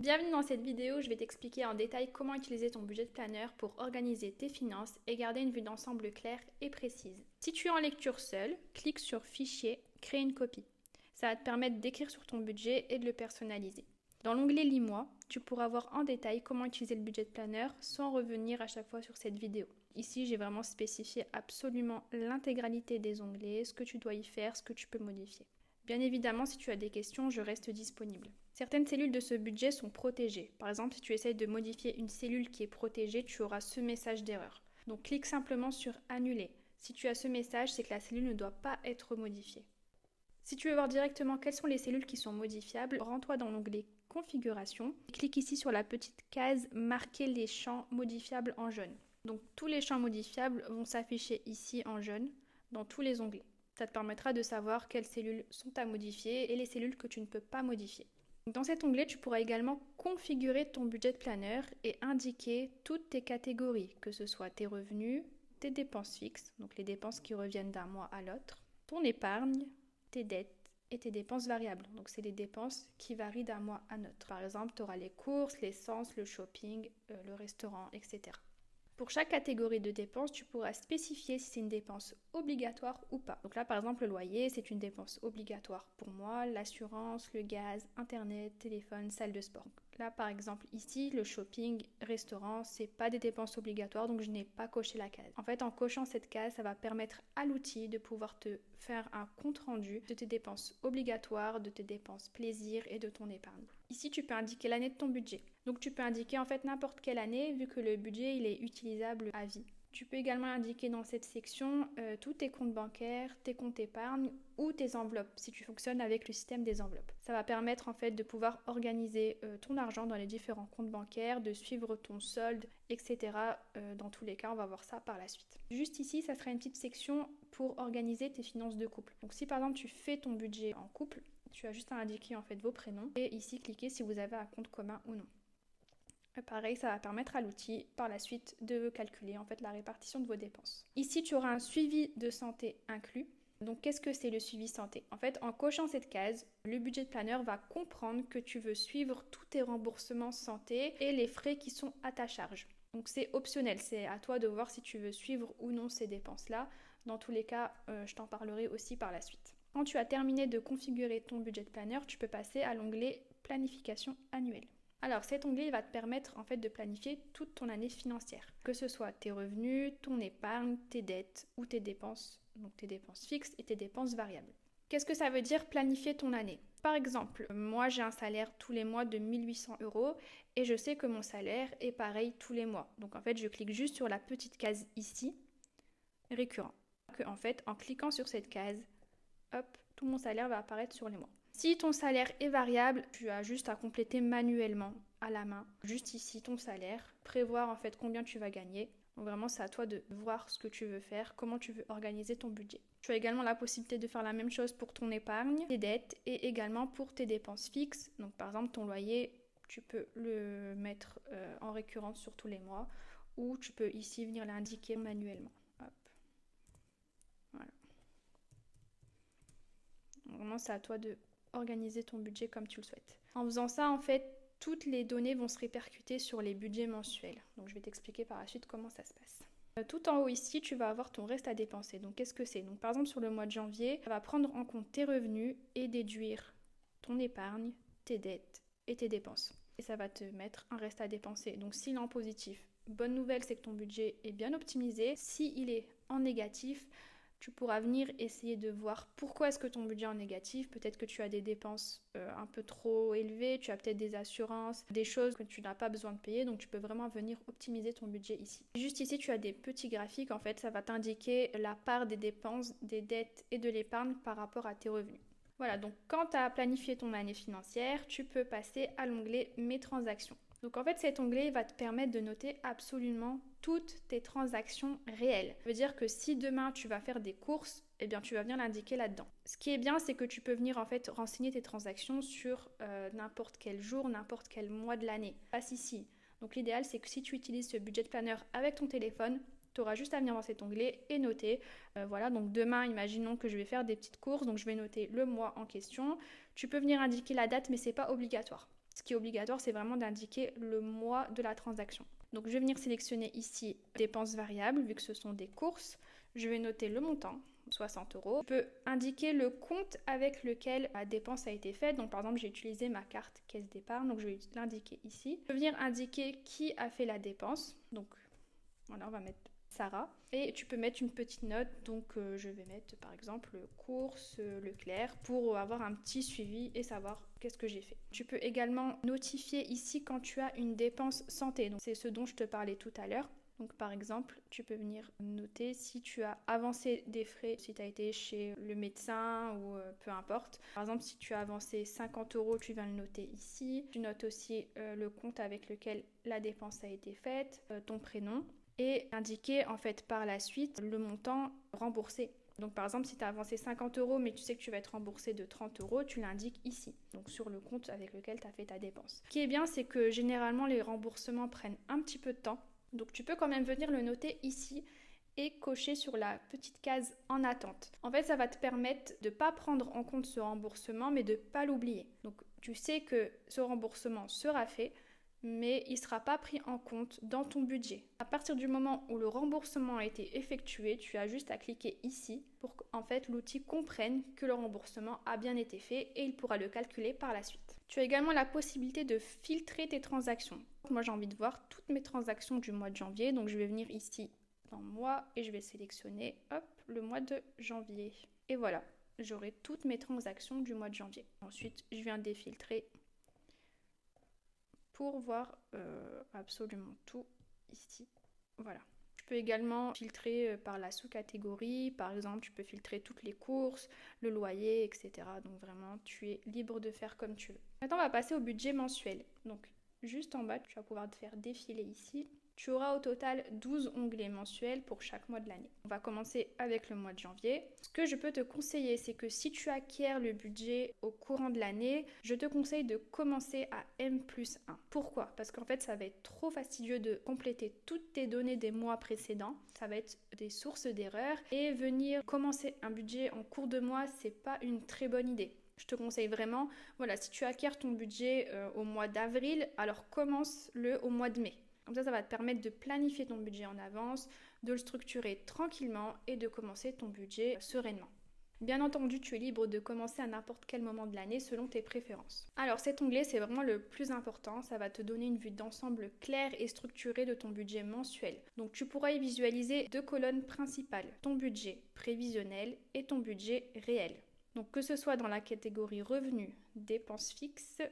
Bienvenue dans cette vidéo, je vais t'expliquer en détail comment utiliser ton budget planner pour organiser tes finances et garder une vue d'ensemble claire et précise. Si tu es en lecture seule, clique sur Fichier, Créer une copie. Ça va te permettre d'écrire sur ton budget et de le personnaliser. Dans l'onglet Lis-moi, tu pourras voir en détail comment utiliser le budget planner sans revenir à chaque fois sur cette vidéo. Ici, j'ai vraiment spécifié absolument l'intégralité des onglets, ce que tu dois y faire, ce que tu peux modifier. Bien évidemment, si tu as des questions, je reste disponible. Certaines cellules de ce budget sont protégées. Par exemple, si tu essayes de modifier une cellule qui est protégée, tu auras ce message d'erreur. Donc clique simplement sur Annuler. Si tu as ce message, c'est que la cellule ne doit pas être modifiée. Si tu veux voir directement quelles sont les cellules qui sont modifiables, rends-toi dans l'onglet Configuration. Clique ici sur la petite case Marquer les champs modifiables en jaune. Donc tous les champs modifiables vont s'afficher ici en jaune dans tous les onglets. Ça te permettra de savoir quelles cellules sont à modifier et les cellules que tu ne peux pas modifier. Dans cet onglet, tu pourras également configurer ton budget planner et indiquer toutes tes catégories, que ce soit tes revenus, tes dépenses fixes, donc les dépenses qui reviennent d'un mois à l'autre, ton épargne, tes dettes et tes dépenses variables. Donc c'est les dépenses qui varient d'un mois à l'autre. Par exemple, tu auras les courses, l'essence, le shopping, le restaurant, etc. Pour chaque catégorie de dépenses, tu pourras spécifier si c'est une dépense obligatoire ou pas. Donc là, par exemple, le loyer, c'est une dépense obligatoire pour moi, l'assurance, le gaz, internet, téléphone, salle de sport. Là, par exemple, ici, le shopping, restaurant, c'est pas des dépenses obligatoires, donc je n'ai pas coché la case. En fait, en cochant cette case, ça va permettre à l'outil de pouvoir te faire un compte-rendu de tes dépenses obligatoires, de tes dépenses plaisir et de ton épargne. Ici, tu peux indiquer l'année de ton budget. Donc tu peux indiquer en fait n'importe quelle année vu que le budget il est utilisable à vie. Tu peux également indiquer dans cette section tous tes comptes bancaires, tes comptes épargne ou tes enveloppes si tu fonctionnes avec le système des enveloppes. Ça va permettre en fait de pouvoir organiser ton argent dans les différents comptes bancaires, de suivre ton solde, etc. Dans tous les cas, on va voir ça par la suite. Juste ici, ça sera une petite section pour organiser tes finances de couple. Donc si par exemple tu fais ton budget en couple, tu as juste à indiquer en fait vos prénoms et ici cliquer si vous avez un compte commun ou non. Pareil, ça va permettre à l'outil par la suite de calculer en fait la répartition de vos dépenses. Ici, tu auras un suivi de santé inclus. Donc, qu'est-ce que c'est le suivi santé? En fait, en cochant cette case, le budget planner va comprendre que tu veux suivre tous tes remboursements santé et les frais qui sont à ta charge. Donc, c'est optionnel, c'est à toi de voir si tu veux suivre ou non ces dépenses-là. Dans tous les cas, je t'en parlerai aussi par la suite. Quand tu as terminé de configurer ton budget planner, tu peux passer à l'onglet Planification annuelle. Alors cet onglet va te permettre en fait de planifier toute ton année financière, que ce soit tes revenus, ton épargne, tes dettes ou tes dépenses, donc tes dépenses fixes et tes dépenses variables. Qu'est-ce que ça veut dire planifier ton année? Par exemple, moi j'ai un salaire tous les mois de 1800 € et je sais que mon salaire est pareil tous les mois. Donc en fait je clique juste sur la petite case ici, récurrent. En fait en cliquant sur cette case, hop, tout mon salaire va apparaître sur les mois. Si ton salaire est variable, tu as juste à compléter manuellement à la main, juste ici ton salaire, prévoir en fait combien tu vas gagner. Donc vraiment c'est à toi de voir ce que tu veux faire, comment tu veux organiser ton budget. Tu as également la possibilité de faire la même chose pour ton épargne, tes dettes et également pour tes dépenses fixes. Donc par exemple ton loyer, tu peux le mettre en récurrence sur tous les mois ou tu peux ici venir l'indiquer manuellement. Hop. Voilà. Vraiment c'est à toi de organiser ton budget comme tu le souhaites. En faisant ça, en fait, toutes les données vont se répercuter sur les budgets mensuels. Donc je vais t'expliquer par la suite comment ça se passe. Tout en haut ici, tu vas avoir ton reste à dépenser. Donc qu'est-ce que c'est? Donc par exemple sur le mois de janvier, ça va prendre en compte tes revenus et déduire ton épargne, tes dettes et tes dépenses. Et ça va te mettre un reste à dépenser. Donc s'il est en positif, bonne nouvelle, c'est que ton budget est bien optimisé. S'il est en négatif, tu pourras venir essayer de voir pourquoi est-ce que ton budget est en négatif. Peut-être que tu as des dépenses un peu trop élevées, tu as peut-être des assurances, des choses que tu n'as pas besoin de payer, donc tu peux vraiment venir optimiser ton budget ici. Juste ici, tu as des petits graphiques, en fait, ça va t'indiquer la part des dépenses, des dettes et de l'épargne par rapport à tes revenus. Voilà, donc quand tu as planifié ton année financière, tu peux passer à l'onglet Mes transactions. Donc en fait cet onglet va te permettre de noter absolument toutes tes transactions réelles. Ça veut dire que si demain tu vas faire des courses, eh bien tu vas venir l'indiquer là-dedans. Ce qui est bien, c'est que tu peux venir en fait renseigner tes transactions sur n'importe quel jour, n'importe quel mois de l'année. Passe ici. Donc l'idéal c'est que si tu utilises ce budget planner avec ton téléphone, tu auras juste à venir dans cet onglet et noter. Voilà, donc demain, imaginons que je vais faire des petites courses, donc je vais noter le mois en question. Tu peux venir indiquer la date, mais c'est pas obligatoire. Ce qui est obligatoire, c'est vraiment d'indiquer le mois de la transaction. Donc je vais venir sélectionner ici dépenses variables, vu que ce sont des courses. Je vais noter le montant, 60 euros. Je peux indiquer le compte avec lequel la dépense a été faite. Donc par exemple, j'ai utilisé ma carte caisse d'épargne, donc je vais l'indiquer ici. Je vais venir indiquer qui a fait la dépense. Donc voilà, on va mettre Sarah. Et tu peux mettre une petite note, donc je vais mettre par exemple course Leclerc pour avoir un petit suivi et savoir qu'est-ce que j'ai fait. Tu peux également notifier ici quand tu as une dépense santé, donc c'est ce dont je te parlais tout à l'heure. Donc par exemple, tu peux venir noter si tu as avancé des frais, si tu as été chez le médecin ou peu importe. Par exemple, si tu as avancé 50 euros, tu viens le noter ici. Tu notes aussi le compte avec lequel la dépense a été faite, ton prénom. Et indiquer en fait par la suite le montant remboursé. Donc par exemple, si tu as avancé 50 euros mais tu sais que tu vas être remboursé de 30 euros, tu l'indiques ici, donc sur le compte avec lequel tu as fait ta dépense. Ce qui est bien, c'est que généralement les remboursements prennent un petit peu de temps, donc tu peux quand même venir le noter ici et cocher sur la petite case en attente. En fait, ça va te permettre de ne pas prendre en compte ce remboursement mais de ne pas l'oublier. Donc tu sais que ce remboursement sera fait, mais il ne sera pas pris en compte dans ton budget. À partir du moment où le remboursement a été effectué, tu as juste à cliquer ici pour qu'en fait l'outil comprenne que le remboursement a bien été fait et il pourra le calculer par la suite. Tu as également la possibilité de filtrer tes transactions. Moi j'ai envie de voir toutes mes transactions du mois de janvier, donc je vais venir ici dans mois et je vais sélectionner le mois de janvier. Et voilà, j'aurai toutes mes transactions du mois de janvier. Ensuite, je viens défiltrer pour voir absolument tout ici. Voilà. Tu peux également filtrer par la sous-catégorie. Par exemple, tu peux filtrer toutes les courses, le loyer, etc. Donc vraiment, tu es libre de faire comme tu veux. Maintenant, on va passer au budget mensuel. Donc, juste en bas, tu vas pouvoir te faire défiler ici. Tu auras au total 12 onglets mensuels pour chaque mois de l'année. On va commencer avec le mois de janvier. Ce que je peux te conseiller, c'est que si tu acquiers le budget au courant de l'année, je te conseille de commencer à M+1. Pourquoi? Parce qu'en fait, ça va être trop fastidieux de compléter toutes tes données des mois précédents. Ça va être des sources d'erreurs. Et venir commencer un budget en cours de mois, c'est pas une très bonne idée. Je te conseille vraiment, voilà, si tu acquiers ton budget au mois d'avril, alors commence-le au mois de mai. Comme ça va te permettre de planifier ton budget en avance, de le structurer tranquillement et de commencer ton budget sereinement. Bien entendu, tu es libre de commencer à n'importe quel moment de l'année selon tes préférences. Alors cet onglet, c'est vraiment le plus important. Ça va te donner une vue d'ensemble claire et structurée de ton budget mensuel. Donc tu pourras y visualiser deux colonnes principales, ton budget prévisionnel et ton budget réel. Donc que ce soit dans la catégorie revenus, dépenses fixes,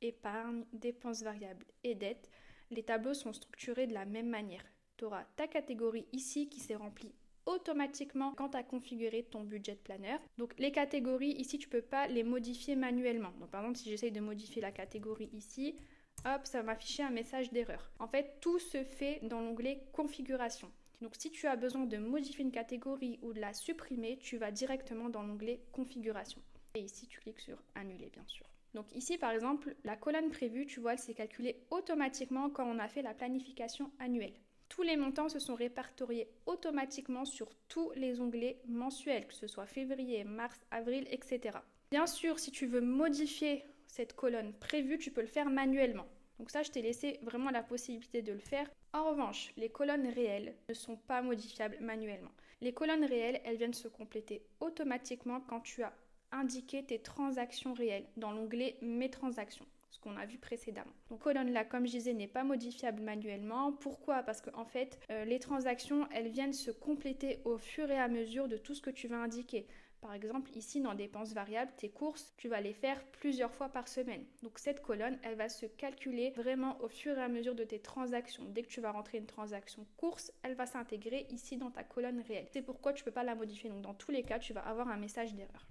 épargne, dépenses variables et dettes, les tableaux sont structurés de la même manière. Tu auras ta catégorie ici qui s'est remplie automatiquement quand tu as configuré ton budget planner. Donc les catégories ici, tu ne peux pas les modifier manuellement. Donc par exemple, si j'essaye de modifier la catégorie ici, hop, ça va m'afficher un message d'erreur. En fait, tout se fait dans l'onglet configuration. Donc si tu as besoin de modifier une catégorie ou de la supprimer, tu vas directement dans l'onglet configuration. Et ici, tu cliques sur annuler bien sûr. Donc ici, par exemple, la colonne prévue, tu vois, elle s'est calculée automatiquement quand on a fait la planification annuelle. Tous les montants se sont répertoriés automatiquement sur tous les onglets mensuels, que ce soit février, mars, avril, etc. Bien sûr, si tu veux modifier cette colonne prévue, tu peux le faire manuellement. Donc ça, je t'ai laissé vraiment la possibilité de le faire. En revanche, les colonnes réelles ne sont pas modifiables manuellement. Les colonnes réelles, elles viennent se compléter automatiquement quand tu as indiquer tes transactions réelles dans l'onglet Mes transactions, ce qu'on a vu précédemment. Donc colonne là, comme je disais, n'est pas modifiable manuellement. Pourquoi? Parce qu'en fait, les transactions, elles viennent se compléter au fur et à mesure de tout ce que tu vas indiquer. Par exemple, ici, dans dépenses variables, tes courses, tu vas les faire plusieurs fois par semaine. Donc cette colonne, elle va se calculer vraiment au fur et à mesure de tes transactions. Dès que tu vas rentrer une transaction course, elle va s'intégrer ici dans ta colonne réelle. C'est pourquoi tu ne peux pas la modifier. Donc dans tous les cas, tu vas avoir un message d'erreur.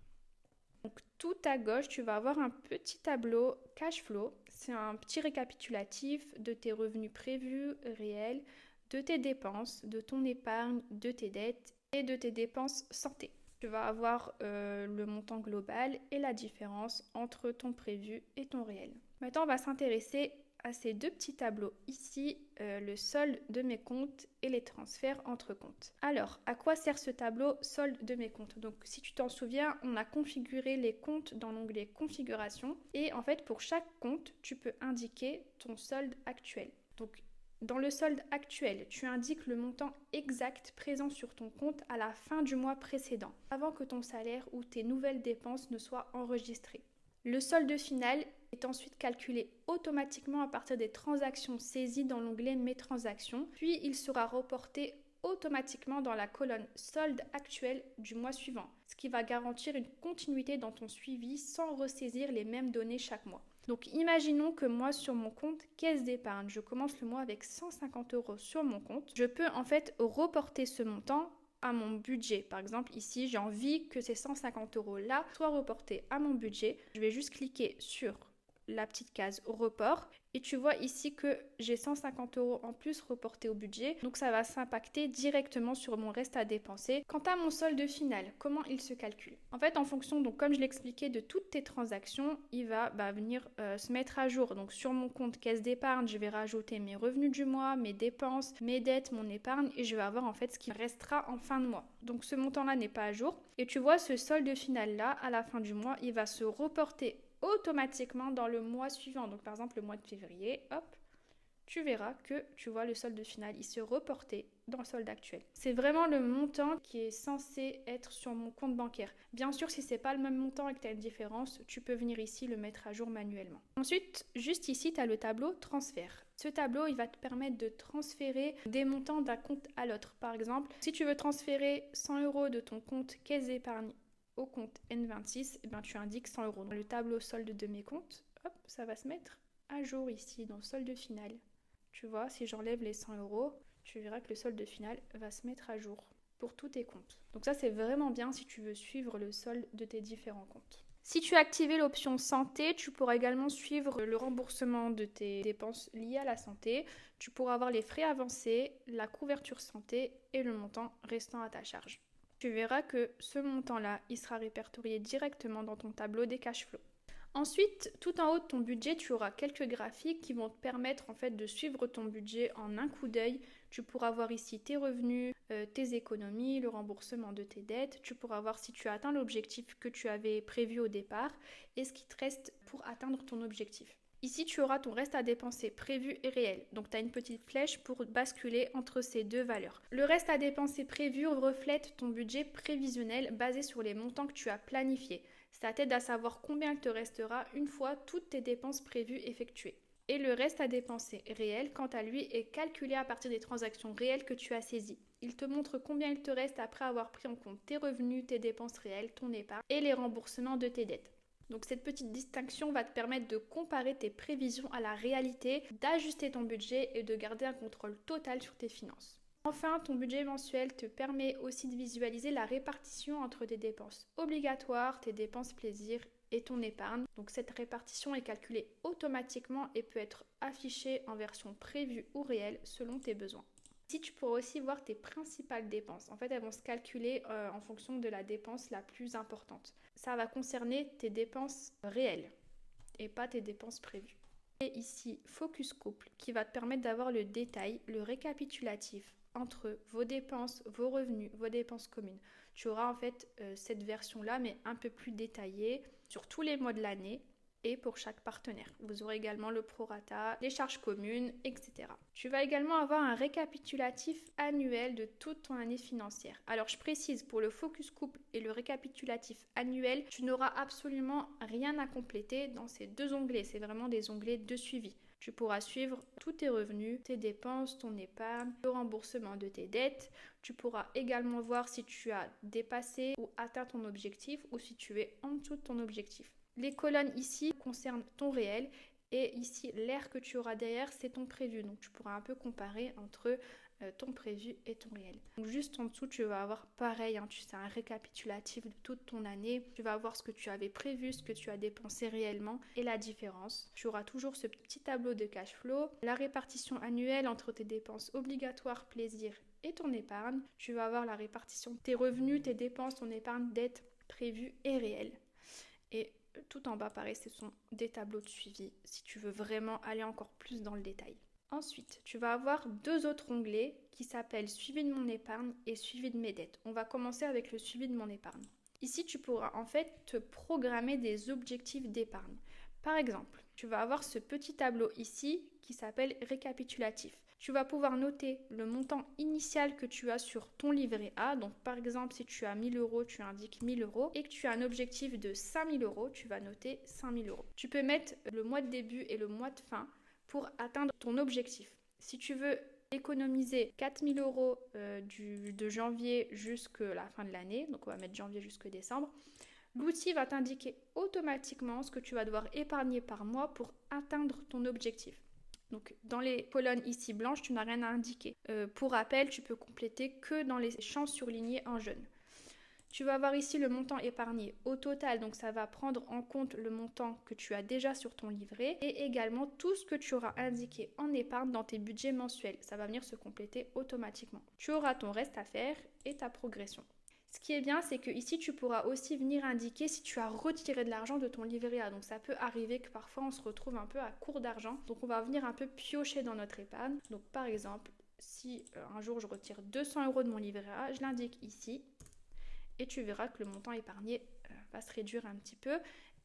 Donc tout à gauche, tu vas avoir un petit tableau cash flow. C'est un petit récapitulatif de tes revenus prévus, réels, de tes dépenses, de ton épargne, de tes dettes et de tes dépenses santé. Tu vas avoir le montant global et la différence entre ton prévu et ton réel. Maintenant, on va s'intéresser à ces deux petits tableaux ici, le solde de mes comptes et les transferts entre comptes. Alors, à quoi sert ce tableau solde de mes comptes? Donc, si tu t'en souviens, on a configuré les comptes dans l'onglet configuration et en fait, pour chaque compte, tu peux indiquer ton solde actuel. Donc, dans le solde actuel, tu indiques le montant exact présent sur ton compte à la fin du mois précédent, avant que ton salaire ou tes nouvelles dépenses ne soient enregistrées. Le solde final est ensuite calculé automatiquement à partir des transactions saisies dans l'onglet Mes transactions, puis il sera reporté automatiquement dans la colonne solde actuel du mois suivant, ce qui va garantir une continuité dans ton suivi sans ressaisir les mêmes données chaque mois. Donc imaginons que moi sur mon compte caisse d'épargne, je commence le mois avec 150 € sur mon compte. Je peux en fait reporter ce montant à mon budget. Par exemple, ici, j'ai envie que ces 150 € là soient reportés à mon budget. Je vais juste cliquer sur la petite case report et tu vois ici que j'ai 150 € en plus reportés au budget, donc ça va s'impacter directement sur mon reste à dépenser. Quant à mon solde final, comment il se calcule? En fait, en fonction, donc comme je l'expliquais, de toutes tes transactions, il va venir se mettre à jour. Donc sur mon compte caisse d'épargne, je vais rajouter mes revenus du mois, mes dépenses, mes dettes, mon épargne et je vais avoir en fait ce qui restera en fin de mois. Donc ce montant-là n'est pas à jour et tu vois ce solde final-là à la fin du mois, il va se reporter automatiquement dans le mois suivant. Donc par exemple le mois de février, hop, tu verras que tu vois le solde final, il se reportait dans le solde actuel. C'est vraiment le montant qui est censé être sur mon compte bancaire. Bien sûr, si c'est pas le même montant et que tu as une différence, tu peux venir ici le mettre à jour manuellement. Ensuite, juste ici, tu as le tableau transfert. Ce tableau, il va te permettre de transférer des montants d'un compte à l'autre. Par exemple, si tu veux transférer 100 € de ton compte caisse d'épargne au compte N26, tu indiques 100 €. Dans le tableau solde de mes comptes, hop, ça va se mettre à jour ici dans le solde final. Tu vois, si j'enlève les 100 €, tu verras que le solde final va se mettre à jour pour tous tes comptes. Donc ça, c'est vraiment bien si tu veux suivre le solde de tes différents comptes. Si tu as activé l'option santé, tu pourras également suivre le remboursement de tes dépenses liées à la santé. Tu pourras avoir les frais avancés, la couverture santé et le montant restant à ta charge. Tu verras que ce montant-là, il sera répertorié directement dans ton tableau des cash flows. Ensuite, tout en haut de ton budget, tu auras quelques graphiques qui vont te permettre en fait de suivre ton budget en un coup d'œil. Tu pourras voir ici tes revenus, tes économies, le remboursement de tes dettes. Tu pourras voir si tu as atteint l'objectif que tu avais prévu au départ et ce qui te reste pour atteindre ton objectif. Ici, tu auras ton reste à dépenser prévu et réel. Donc, tu as une petite flèche pour basculer entre ces deux valeurs. Le reste à dépenser prévu reflète ton budget prévisionnel basé sur les montants que tu as planifiés. Ça t'aide à savoir combien il te restera une fois toutes tes dépenses prévues effectuées. Et le reste à dépenser réel, quant à lui, est calculé à partir des transactions réelles que tu as saisies. Il te montre combien il te reste après avoir pris en compte tes revenus, tes dépenses réelles, ton épargne et les remboursements de tes dettes. Donc cette petite distinction va te permettre de comparer tes prévisions à la réalité, d'ajuster ton budget et de garder un contrôle total sur tes finances. Enfin, ton budget mensuel te permet aussi de visualiser la répartition entre tes dépenses obligatoires, tes dépenses plaisir et ton épargne. Donc cette répartition est calculée automatiquement et peut être affichée en version prévue ou réelle selon tes besoins. Ici, tu pourras aussi voir tes principales dépenses. En fait, elles vont se calculer en fonction de la dépense la plus importante. Ça va concerner tes dépenses réelles et pas tes dépenses prévues. Et ici, Focus Couple, qui va te permettre d'avoir le détail, le récapitulatif entre vos dépenses, vos revenus, vos dépenses communes. Tu auras en fait cette version-là, mais un peu plus détaillée sur tous les mois de l'année et pour chaque partenaire. Vous aurez également le prorata, les charges communes, etc. Tu vas également avoir un récapitulatif annuel de toute ton année financière. Alors je précise, pour le Focus Couple et le récapitulatif annuel, tu n'auras absolument rien à compléter dans ces deux onglets. C'est vraiment des onglets de suivi. Tu pourras suivre tous tes revenus, tes dépenses, ton épargne, le remboursement de tes dettes. Tu pourras également voir si tu as dépassé ou atteint ton objectif ou si tu es en dessous de ton objectif. Les colonnes ici concernent ton réel et ici l'air que tu auras derrière c'est ton prévu. Donc tu pourras un peu comparer entre ton prévu et ton réel. Donc juste en dessous tu vas avoir pareil, c'est un récapitulatif de toute ton année. Tu vas voir ce que tu avais prévu, ce que tu as dépensé réellement et la différence. Tu auras toujours ce petit tableau de cash flow, la répartition annuelle entre tes dépenses obligatoires, plaisir et ton épargne. Tu vas avoir la répartition de tes revenus, tes dépenses, ton épargne, dette prévue et réelle. Et Tout en bas, pareil, ce sont des tableaux de suivi si tu veux vraiment aller encore plus dans le détail. Ensuite, tu vas avoir deux autres onglets qui s'appellent suivi de mon épargne et suivi de mes dettes. On va commencer avec le suivi de mon épargne. Ici, tu pourras en fait te programmer des objectifs d'épargne. Par exemple, tu vas avoir ce petit tableau ici qui s'appelle récapitulatif. Tu vas pouvoir noter le montant initial que tu as sur ton livret A. Donc par exemple, si tu as 1000 euros, tu indiques 1000 euros et que tu as un objectif de 5000 euros, tu vas noter 5000 euros. Tu peux mettre le mois de début et le mois de fin pour atteindre ton objectif. Si tu veux économiser 4000 euros de janvier jusqu'à la fin de l'année, donc on va mettre janvier jusqu'à décembre, l'outil va t'indiquer automatiquement ce que tu vas devoir épargner par mois pour atteindre ton objectif. Donc dans les colonnes ici blanches, tu n'as rien à indiquer. Pour rappel, tu peux compléter que dans les champs surlignés en jaune. Tu vas avoir ici le montant épargné au total, donc ça va prendre en compte le montant que tu as déjà sur ton livret et également tout ce que tu auras indiqué en épargne dans tes budgets mensuels. Ça va venir se compléter automatiquement. Tu auras ton reste à faire et ta progression. Ce qui est bien, c'est que ici tu pourras aussi venir indiquer si tu as retiré de l'argent de ton livret A. Donc ça peut arriver que parfois on se retrouve un peu à court d'argent. Donc on va venir un peu piocher dans notre épargne. Donc par exemple, si un jour je retire 200 euros de mon livret A, je l'indique ici. Et tu verras que le montant épargné va se réduire un petit peu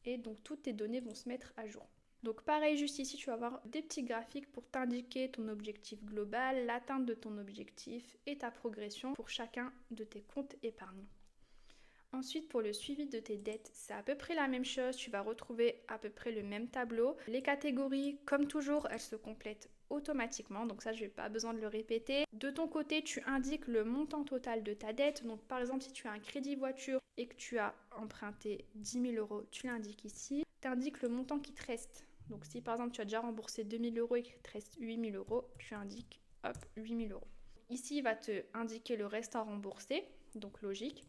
et donc toutes tes données vont se mettre à jour. Donc pareil, juste ici, tu vas avoir des petits graphiques pour t'indiquer ton objectif global, l'atteinte de ton objectif et ta progression pour chacun de tes comptes épargne. Ensuite, pour le suivi de tes dettes, c'est à peu près la même chose. Tu vas retrouver à peu près le même tableau. Les catégories, comme toujours, elles se complètent automatiquement. Donc ça, je n'ai pas besoin de le répéter. De ton côté, tu indiques le montant total de ta dette. Donc par exemple, si tu as un crédit voiture et que tu as emprunté 10 000 euros, tu l'indiques ici. Tu indiques le montant qui te reste. Donc si par exemple, tu as déjà remboursé 2 000 euros et qu'il te reste 8 000 euros, tu indiques, hop, 8 000 euros. Ici, il va te indiquer le reste à rembourser. Donc logique.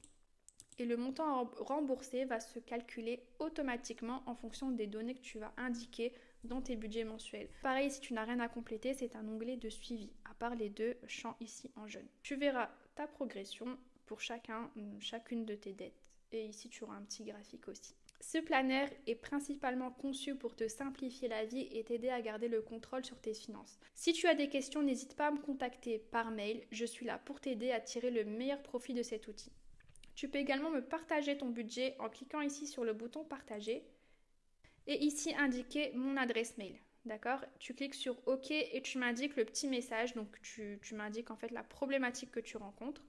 Et le montant à rembourser va se calculer automatiquement en fonction des données que tu vas indiquer dans tes budgets mensuels. Pareil, si tu n'as rien à compléter, c'est un onglet de suivi, à part les deux champs ici en jaune. Tu verras ta progression pour chacune de tes dettes. Et ici, tu auras un petit graphique aussi. Ce planner est principalement conçu pour te simplifier la vie et t'aider à garder le contrôle sur tes finances. Si tu as des questions, n'hésite pas à me contacter par mail. Je suis là pour t'aider à tirer le meilleur profit de cet outil. Tu peux également me partager ton budget en cliquant ici sur le bouton partager et ici indiquer mon adresse mail. D'accord? Tu cliques sur OK et tu m'indiques le petit message. Donc tu m'indiques en fait la problématique que tu rencontres.